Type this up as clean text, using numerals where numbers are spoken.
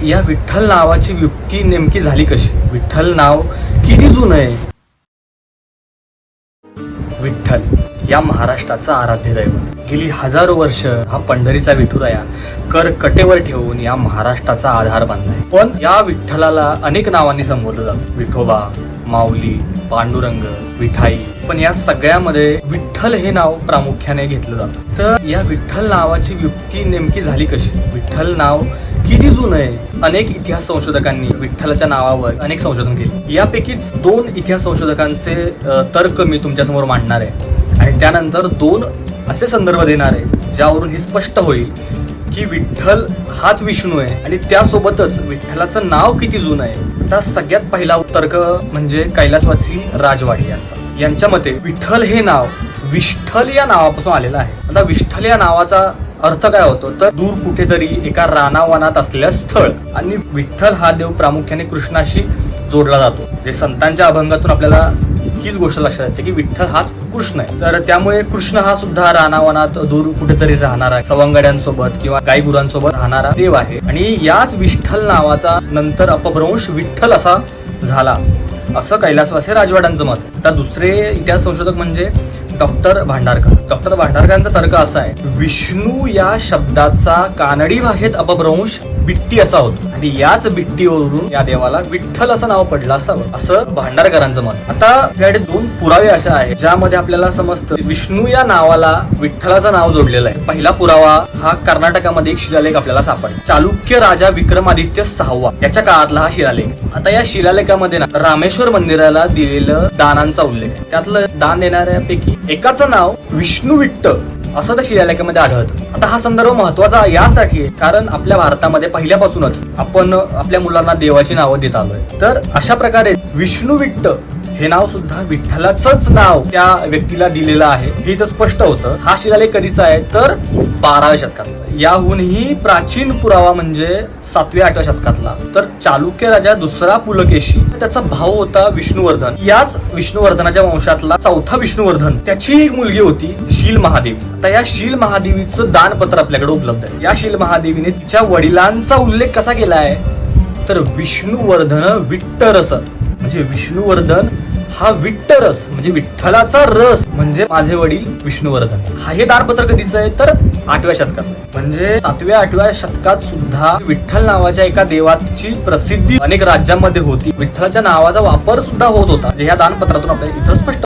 या विठ्ठल नावाची व्युत्पत्ती नेमकी झाली कशी? विठ्ठल नाव किती जुनं आहे? विठ्ठल या महाराष्ट्राचा आराध्य दैवत, गेली हजारो वर्ष हा पंढरीचा विठुराया कर कटेवर ठेवून या महाराष्ट्राचा आधार बांधलाय. पण या विठ्ठलाला अनेक नावांनी संबोधलं जातं. विठोबा, माऊली, पांडुरंग, विठाई. पण या सगळ्यामध्ये विठ्ठल हे नाव प्रामुख्याने घेतलं जातं. तर या विठ्ठल नावाची व्युत्पत्ती नेमकी झाली कशी? विठ्ठल नाव किती जुनं आहे? अनेक इतिहास संशोधकांनी विठ्ठलाच्या नावावर अनेक संशोधन केले. यापैकीच 2 इतिहास संशोधकांचे तर्क मी तुमच्यासमोर मांडणार आहे आणि त्यानंतर 2 असे संदर्भ देणार आहे ज्यावरून हे स्पष्ट होईल की विठ्ठल हाच विष्णू आहे आणि त्यासोबतच विठ्ठलाचं नाव किती जुनं आहे. आता सगळ्यात पहिला तर्क म्हणजे कैलासवासी राजवाडे यांच्या मते विठ्ठल हे नाव विठ्ठल या नावापासून आलेलं आहे. आता विठ्ठल या नावाचा अर्थ काय होतो तर दूर कुठेतरी एका रानावनात असलेलं स्थळ. आणि विठ्ठल हा देव प्रामुख्याने कृष्णाशी जोडला जातो. जे संतांच्या अभंगातून आपल्याला हीच गोष्ट लक्षात येते की विठ्ठल हाच कृष्ण आहे. तर त्यामुळे कृष्ण हा सुद्धा रानावनात दूर कुठेतरी राहणारा सवंगड्यांसोबत किंवा गाई गुरांसोबत राहणारा देव आहे. आणि याच विठ्ठल नावाचा नंतर अपभ्रंश विठ्ठल असा झाला असं कैलासवासी राजवाड्यांचं मत. आता दुसरे इतिहास संशोधक म्हणजे डॉक्टर भांडारकर. डॉक्टर भांडारकरांचा तर्क असा आहे, विष्णू या शब्दाचा कानडी भाषेत अपभ्रंश बिट्टी असा होतो आणि याच बिट्टीवरून या देवाला विठ्ठल असं नाव पडलं असावं असं भांडारकरांचं मत. आता त्याकडे 2 पुरावे असे आहेत ज्यामध्ये आपल्याला समजतं विष्णू या नावाला विठ्ठलाचं नाव जोडलेलं आहे. पहिला पुरावा हा कर्नाटकामध्ये एक शिलालेख आपल्याला सापडला. चालुक्य राजा विक्रमादित्य 6वा याच्या काळातला हा शिलालेख. आता या शिलालेखामध्ये ना रामेश्वर मंदिराला दिलेलं दानांचा उल्लेख आहे. त्यातलं दान देणाऱ्यापैकी एकाचं नाव विष्णू विठ्ठ असं त्या शिलालेखामध्ये आढळतं. आता हा संदर्भ महत्वाचा यासाठी आहे कारण आपल्या भारतामध्ये पहिल्यापासूनच आपण आपल्या मुलांना देवाची नावं देत आलोय. तर अशा प्रकारे विष्णू विठ्ठ हे नाव सुद्धा विठ्ठलाचंच नाव त्या व्यक्तीला दिलेलं आहे हे इथं स्पष्ट होतं. हा शिलालेख कधीचा आहे तर 12व्या शतकात. याहूनही प्राचीन पुरावा म्हणजे 7व्या-8व्या शतकातला. तर चालुक्य राजा दुसरा पुलकेशी त्याचा भाऊ होता विष्णुवर्धन. याच विष्णुवर्धनाच्या वंशातला 4था विष्णुवर्धन त्याची एक मुलगी होती शील महादेवी. आता या शील महादेवीचं दानपत्र आपल्याकडे उपलब्ध आहे. या शील महादेवीने तिच्या वडिलांचा उल्लेख कसा केला आहे तर विष्णुवर्धन विठ्ठरस म्हणजे विष्णुवर्धन हा विठ्ठरस म्हणजे विठ्ठलाचा रस म्हणजे माझे वडील विष्णुवर्धन. हे दानपत्र कधीचं आहे तर 8व्या शतकात. म्हणजे 7व्या-8व्या शतकात सुद्धा विठ्ठल नावाच्या एका देवाची प्रसिद्धी अनेक राज्यांमध्ये होती. विठ्ठलाच्या नावाचा वापर सुद्धा होत होता. ह्या दानपत्रातून आपल्याला इथं स्पष्ट